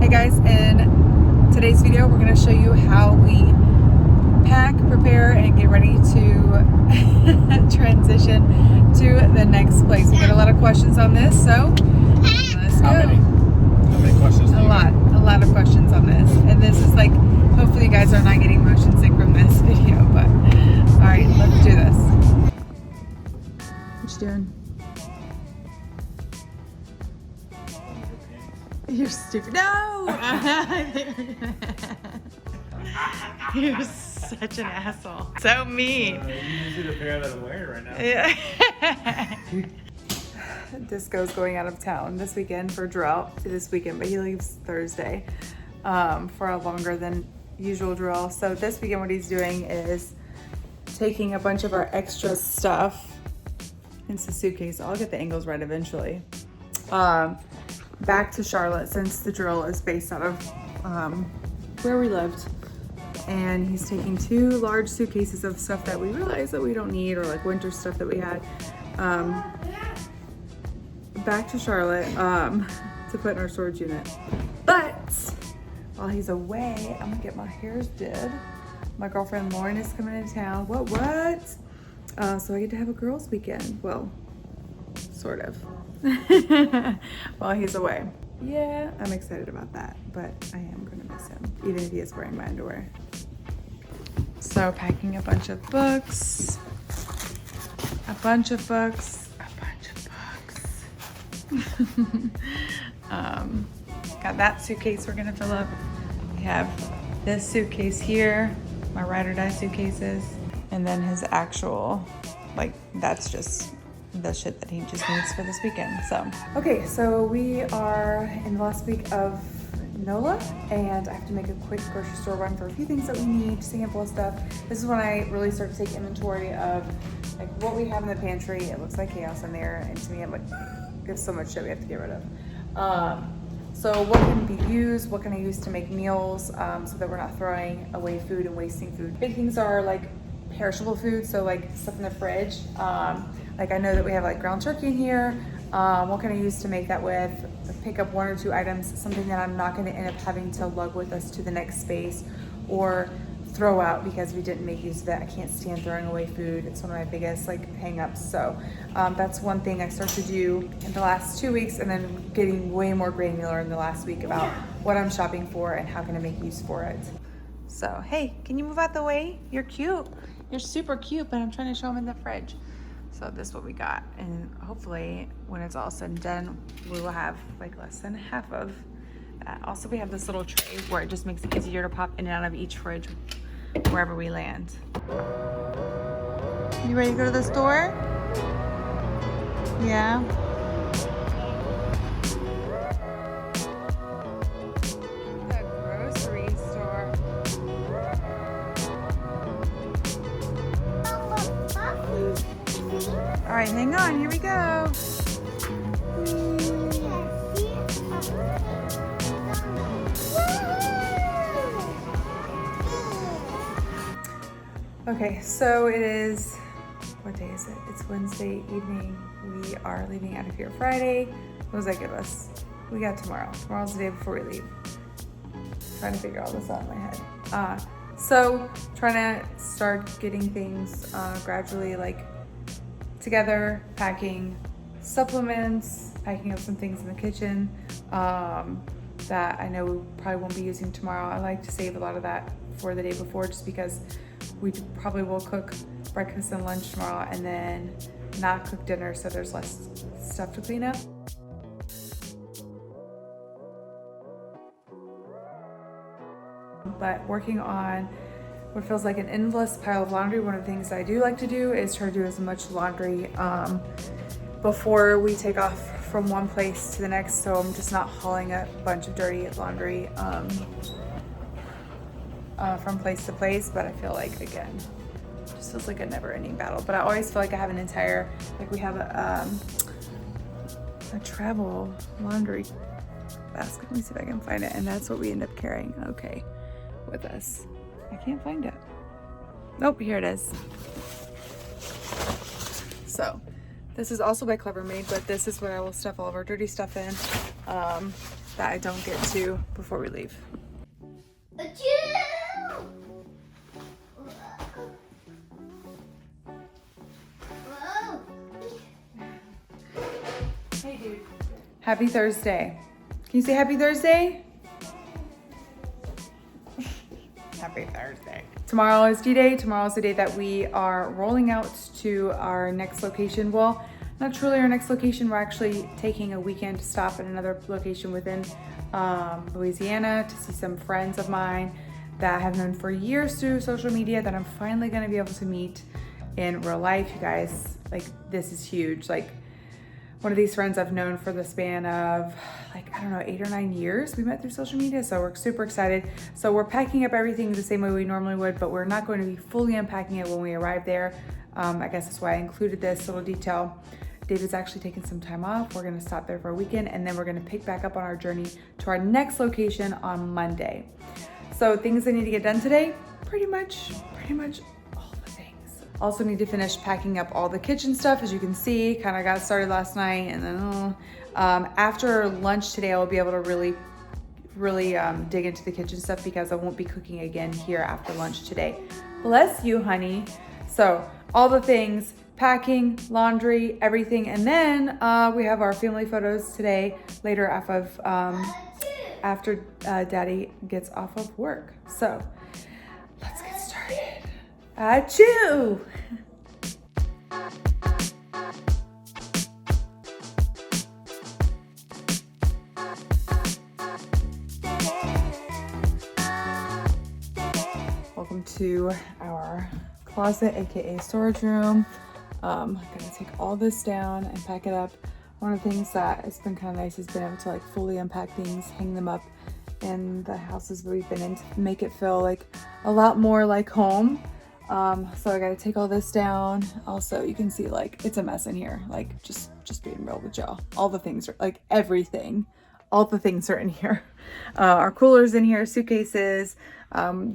Hey guys, in today's video we're going to show you how we pack, prepare, and get ready to transition to the next place. We got a lot of questions on this, so let's go. How many questions? A lot of questions on this. And this is like, hopefully you guys are not getting motion sick from this video, but alright, let's do this. What you doing? You're stupid. No! You're such an asshole. So mean. You see the pair that I'm wearing right now. Yeah. Disco's going out of town this weekend for drill. This weekend, but he leaves Thursday for a longer than usual drill. So this weekend what he's doing is taking a bunch of our extra stuff into the suitcase. I'll get the angles right eventually. Back to Charlotte, since the drill is based out of where we lived. And he's taking 2 large suitcases of stuff that we realized that we don't need, or like winter stuff that we had, back to Charlotte to put in our storage unit. But while he's away, I'm gonna get my hairs did. My girlfriend Lauren is coming into town. What? So I get to have a girls' weekend. Well, sort of. While he's away. Yeah, I'm excited about that, but I am gonna miss him, even if he is wearing my underwear. So packing a bunch of books, got that suitcase we're gonna fill up. We have this suitcase here, my ride or die suitcases, and then his actual, like, that's just the shit that he just needs for this weekend. So okay, so we are in the last week of NOLA, and I have to make a quick grocery store run for a few things that we need, just a handful of stuff. This is when I really start to take inventory of like what we have in the pantry. It looks like chaos in there, and to me I'm like, there's so much shit we have to get rid of. So what can be used, what can I use to make meals, so that we're not throwing away food and wasting food. Big things are like perishable food, so like stuff in the fridge. Like I know that we have like ground turkey in here. What can I use to make that with? Pick up 1 or 2 items, something that I'm not gonna end up having to lug with us to the next space or throw out because we didn't make use of it. I can't stand throwing away food. It's one of my biggest like hang-ups. So that's one thing I started to do in the last 2 weeks, and then getting way more granular in the last week about what I'm shopping for and how can I make use for it. So, hey, can you move out the way? You're cute. You're super cute, but I'm trying to show them in the fridge. So this is what we got, and hopefully when it's all said and done, we will have like less than half of that. Also, we have this little tray where it just makes it easier to pop in and out of each fridge wherever we land. You ready to go to the store? Yeah. The grocery store. All right, hang on, here we go. Okay, so it is, what day is it? It's Wednesday evening. We are leaving out of here Friday. What does that give us? We got tomorrow. Tomorrow's the day before we leave. Trying to figure all this out in my head. So trying to start getting things gradually like together, packing supplements, packing up some things in the kitchen that I know we probably won't be using tomorrow. I like to save a lot of that for the day before, just because we probably will cook breakfast and lunch tomorrow and then not cook dinner, so there's less stuff to clean up. But working on what feels like an endless pile of laundry. One of the things I do like to do is try to do as much laundry before we take off from one place to the next, so I'm just not hauling a bunch of dirty laundry from place to place. But I feel like, again, it just feels like a never-ending battle. But I always feel like I have an entire, like we have a travel laundry basket. Let me see if I can find it, and that's what we end up carrying, okay, with us. I can't find it. Nope, here it is. So this is also by Clever Made, but this is what I will stuff all of our dirty stuff in. that I don't get to before we leave. Hey, dude. Happy Thursday. Can you say happy Thursday? Happy Thursday. Tomorrow is D-Day. Tomorrow is the day that we are rolling out to our next location. Well, not truly our next location. We're actually taking a weekend stop at another location within Louisiana to see some friends of mine that I have known for years through social media that I'm finally gonna be able to meet in real life. You guys, like, this is huge. Like, one of these friends I've known for the span of, like, I don't know, 8 or 9 years. We met through social media, so we're super excited. So we're packing up everything the same way we normally would, but we're not going to be fully unpacking it when we arrive there. I guess that's why I included this little detail. David's actually taking some time off. We're gonna stop there for a weekend, and then we're gonna pick back up on our journey to our next location on Monday. So things I need to get done today, pretty much all the things. Also need to finish packing up all the kitchen stuff. As you can see, kind of got started last night, and then after lunch today, I will be able to really dig into the kitchen stuff because I won't be cooking again here after lunch today. Bless you, honey. So all the things, packing, laundry, everything. And then we have our family photos today, later after Daddy gets off of work. So let's get started. Achoo! Welcome to our closet, aka storage room. I'm gonna take all this down and pack it up. One of the things that has been kind of nice is being able to like fully unpack things, hang them up in the houses that we've been in to make it feel like a lot more like home. So I gotta take all this down. Also, you can see like it's a mess in here. Like just being real with y'all. All the things are like everything. All the things are in here. Our cooler's in here, suitcases.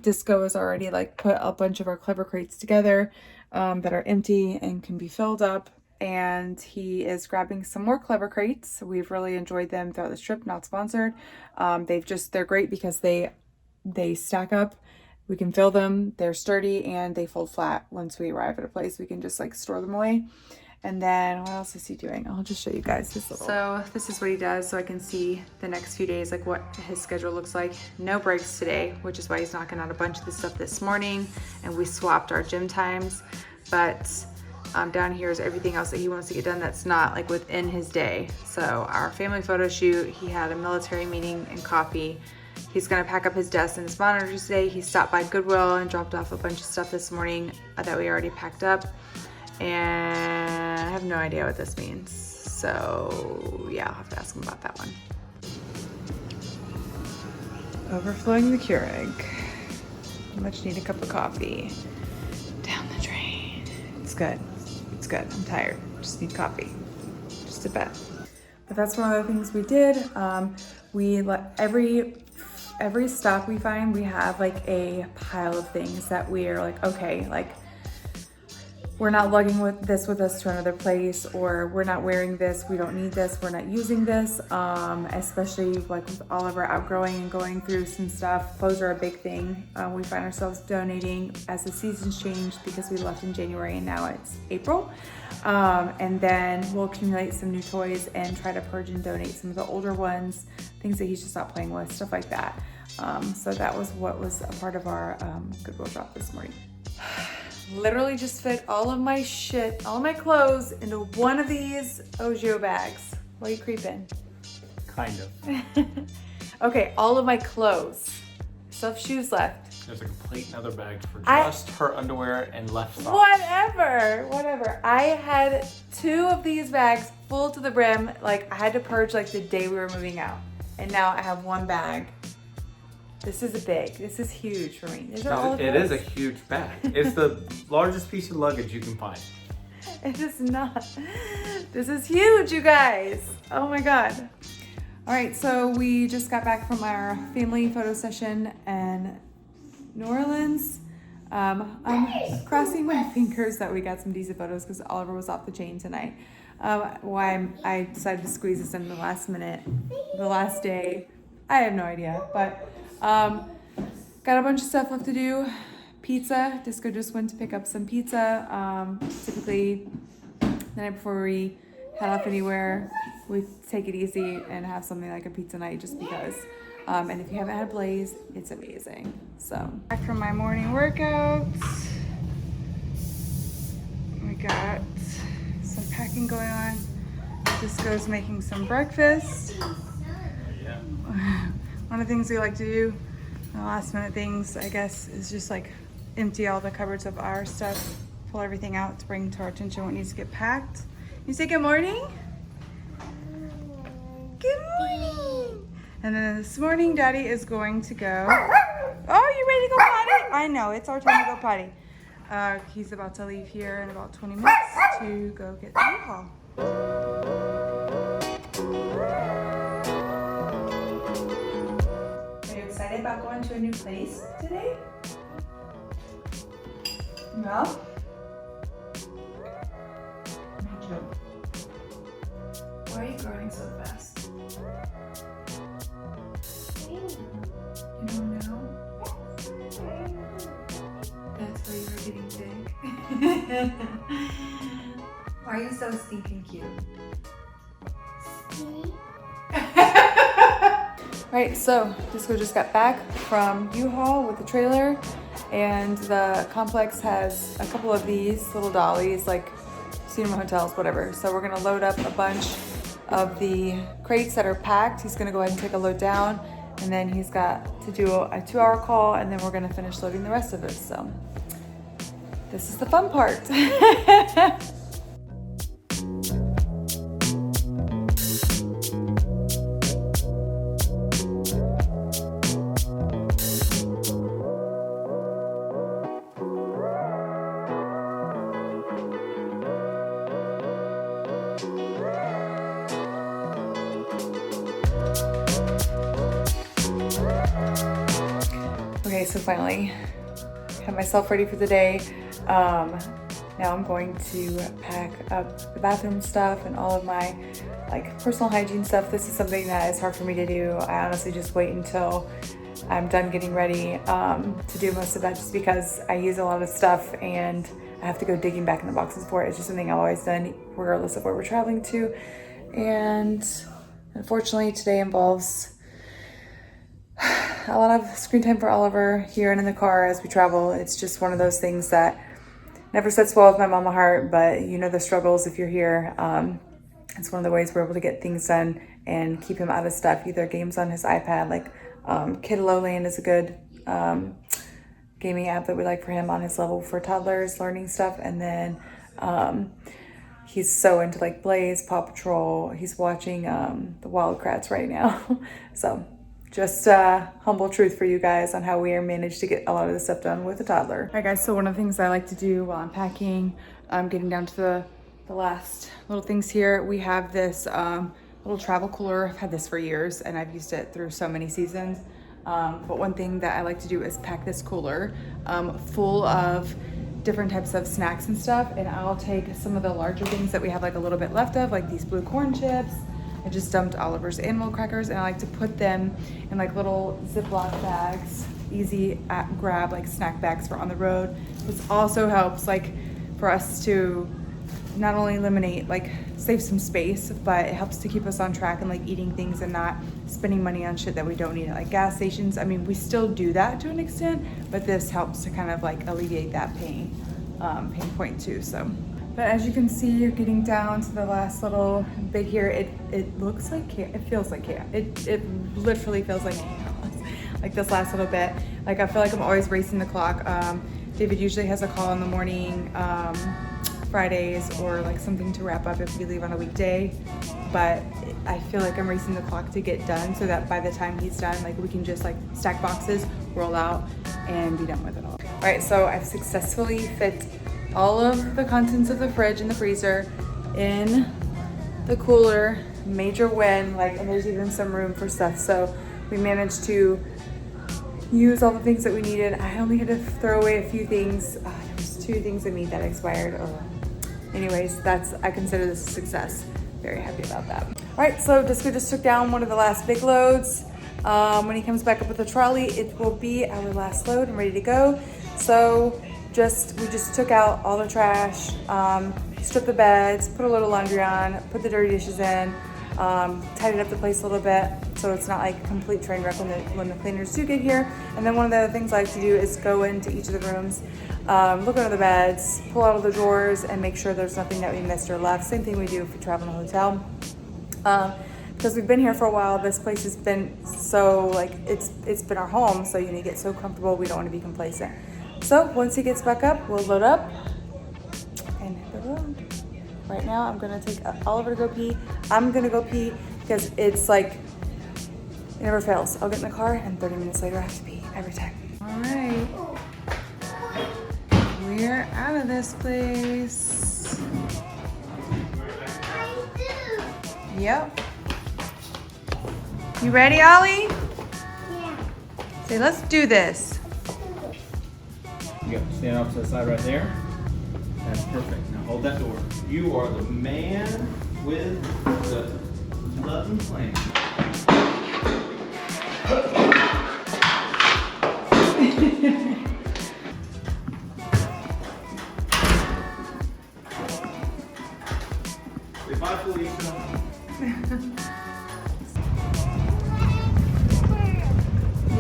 Disco has already like put a bunch of our Clever Crates together that are empty and can be filled up. And he is grabbing some more Clever Crates. We've really enjoyed them throughout this trip, not sponsored. They're great because they stack up. We can fill them, they're sturdy, and they fold flat. Once we arrive at a place, we can just like store them away. And then what else is he doing? I'll just show you guys this little. So this is what he does so I can see the next few days, like what his schedule looks like. No breaks today, which is why he's knocking out a bunch of this stuff this morning. And we swapped our gym times. But down here is everything else that he wants to get done that's not like within his day. So our family photo shoot, he had a military meeting and coffee. He's gonna pack up his desk and his monitors today. He stopped by Goodwill and dropped off a bunch of stuff this morning that we already packed up. And I have no idea what this means. So yeah, I'll have to ask him about that one. Overflowing the Keurig. Much need a cup of coffee. Down the drain. It's good. It's good. I'm tired. Just need coffee. Just a bit. But that's one of the things we did. We let every stop we find, we have like a pile of things that we're like, okay, like we're not lugging this with us to another place, or we're not wearing this, we don't need this, we're not using this, especially like with all of our outgrowing and going through some stuff. Clothes are a big thing. We find ourselves donating as the seasons change because we left in January and now it's April. And then we'll accumulate some new toys and try to purge and donate some of the older ones, things that he's just not playing with, stuff like that. So that was what was a part of our Goodwill drop this morning. Literally just fit all of my shit, all of my clothes into one of these Ogio bags. Why are you creeping? Kind of. Okay, all of my clothes. Still have shoes left. There's a complete another bag for just her underwear and left socks. Whatever. I had 2 of these bags full to the brim. Like I had to purge like the day we were moving out. And now I have 1 bag. This is huge for me. It is a huge bag. It's the largest piece of luggage you can find. It is not. This is huge, you guys. Oh my God. All right, so we just got back from our family photo session in New Orleans. I'm crossing my fingers that we got some decent photos because Oliver was off the chain tonight. Why I decided to squeeze this in the last minute, the last day I have no idea, but got a bunch of stuff left to do. Pizza. Disco just went to pick up some pizza. Typically, the night before we head off anywhere, we take it easy and have something like a pizza night just because. And if you haven't had Blaze, it's amazing. So, back from my morning workouts. We got some packing going on. Disco's making some breakfast. Yeah. One of the things we like to do, last minute things, I guess, is just like empty all the cupboards of our stuff, pull everything out to bring to our attention what needs to get packed. You say good morning? Good morning. And then this morning, Daddy is going to go. Oh, you ready to go potty? I know, it's our time to go potty. He's about to leave here in about 20 minutes to go get the U-Haul. Are you excited about going to a new place today? No? Me too. Why are you growing so fast? You don't know? That's why you were getting big. Why are you so stinking cute? Right, so Disco just got back from U-Haul with the trailer, and the complex has a couple of these little dollies, like cinema hotels, whatever. So we're gonna load up a bunch of the crates that are packed. He's gonna go ahead and take a load down, and then he's got to do a 2-hour call, and then we're gonna finish loading the rest of it. So this is the fun part. Okay, so finally have myself ready for the day. Now I'm going to pack up the bathroom stuff and all of my like personal hygiene stuff. This is something that is hard for me to do. I honestly just wait until I'm done getting ready to do most of that, just because I use a lot of stuff and I have to go digging back in the boxes for it. It's just something I've always done regardless of where we're traveling to. And unfortunately today involves a lot of screen time for Oliver here and in the car as we travel. It's just one of those things that never sets well with my mama heart, but you know the struggles if you're here. It's one of the ways we're able to get things done and keep him out of stuff, either games on his iPad, like Kiddo Land is a good gaming app that we like for him on his level for toddlers, learning stuff. And then he's so into like Blaze, Paw Patrol. He's watching the Wildcrats right now. So just humble truth for you guys on how we managed to get a lot of this stuff done with a toddler. All right guys, so one of the things I like to do while I'm packing, getting down to the last little things here, we have this little travel cooler. I've had this for years and I've used it through so many seasons. But one thing that I like to do is pack this cooler full of different types of snacks and stuff. And I'll take some of the larger things that we have like a little bit left of, like these blue corn chips. I just dumped Oliver's animal crackers, and I like to put them in like little Ziploc bags, easy grab, like snack bags for on the road. This also helps like for us to not only eliminate, like save some space, but it helps to keep us on track and like eating things and not spending money on shit that we don't need at like gas stations. I mean, we still do that to an extent, but this helps to kind of like alleviate that pain point too. So. But as you can see, you're getting down to the last little bit here. It looks like chaos. It feels like chaos. It literally feels like chaos. Like this last little bit. Like I feel like I'm always racing the clock. David usually has a call in the morning, Fridays, or like something to wrap up if we leave on a weekday. But I feel like I'm racing the clock to get done so that by the time he's done, like we can just like stack boxes, roll out, and be done with it all. All right, so I've successfully fit all of the contents of the fridge and the freezer in the cooler. Major win, like, and there's even some room for stuff. So we managed to use all the things that we needed. I only had to throw away a few things. There was 2 things of meat that expired. Anyways, I consider this a success. Very happy about that. All right, so Disco just took down one of the last big loads. When he comes back up with the trolley, it will be our last load and ready to go. So we just took out all the trash, stripped the beds, put a little laundry on, put the dirty dishes in, tidied up the place a little bit so it's not like a complete train wreck when the cleaners do get here. And then one of the other things I like to do is go into each of the rooms, look under the beds, pull out all the drawers, and make sure there's nothing that we missed or left. Same thing we do if we travel in a hotel. Because we've been here for a while, this place has been so, like, it's been our home, so you get so comfortable, we don't want to be complacent. So once he gets back up, we'll load up and hit the road. Right now, I'm gonna take Oliver to go pee. I'm gonna go pee because it's like, it never fails. I'll get in the car and 30 minutes later I have to pee every time. All right, we're out of this place. Yep. You ready, Ollie? Yeah. Say, let's do this. You got to stand off to the side right there. That's perfect. Now hold that door. You are the man with the button plan. Say bye, Felicia.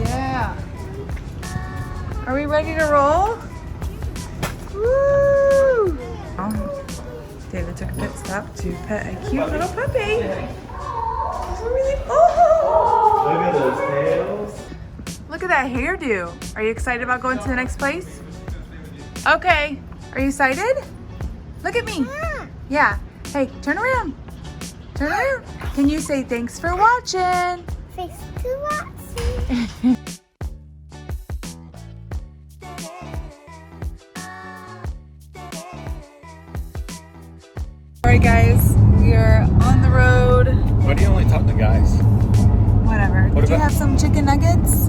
Yeah. Are we ready to roll? Woo! David took a pit stop to pet a cute little puppy. Oh! Look at those tails. Look at that hairdo. Are you excited about going to the next place? Okay. Are you excited? Look at me. Yeah. Hey, turn around. Turn around. Can you say thanks for watching? Thanks for watching. Alright guys, we are on the road. Why do you only talk to guys? Whatever. Did you have some chicken nuggets?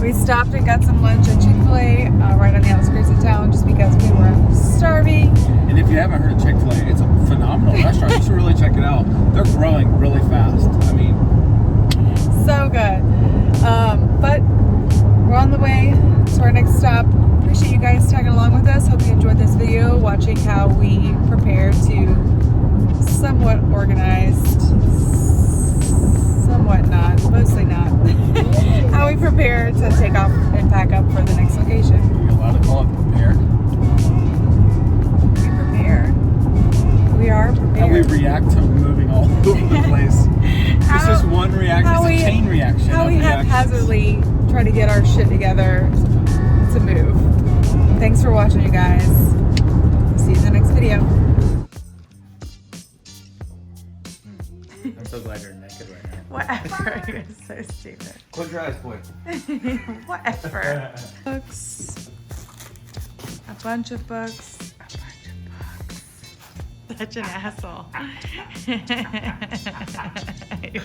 We stopped and got some lunch at Chick-fil-A right on the outskirts of town just because we were starving. And if you haven't heard of Chick-fil-A, it's a phenomenal restaurant. You should really check it out. They're growing really fast. I mean, so good. But we're on the way to our next stop. Appreciate you guys tagging along with us. Hope you enjoyed this video, watching how we prepare to somewhat organized, somewhat not, mostly not, how we prepare to take off and pack up for the next location. you're allowed to call it prepared. We prepare. We are prepared. How we react to moving all over the place. It's just one reaction. It's a chain reaction. How of we reactions. haphazardly try to get our shit together to move. Thanks for watching, you guys. See you in the next video. I'm so glad you're naked right now. Whatever. You're so stupid. Close your eyes, boy. Whatever. Books. A bunch of books. A bunch of books. Such an asshole. You're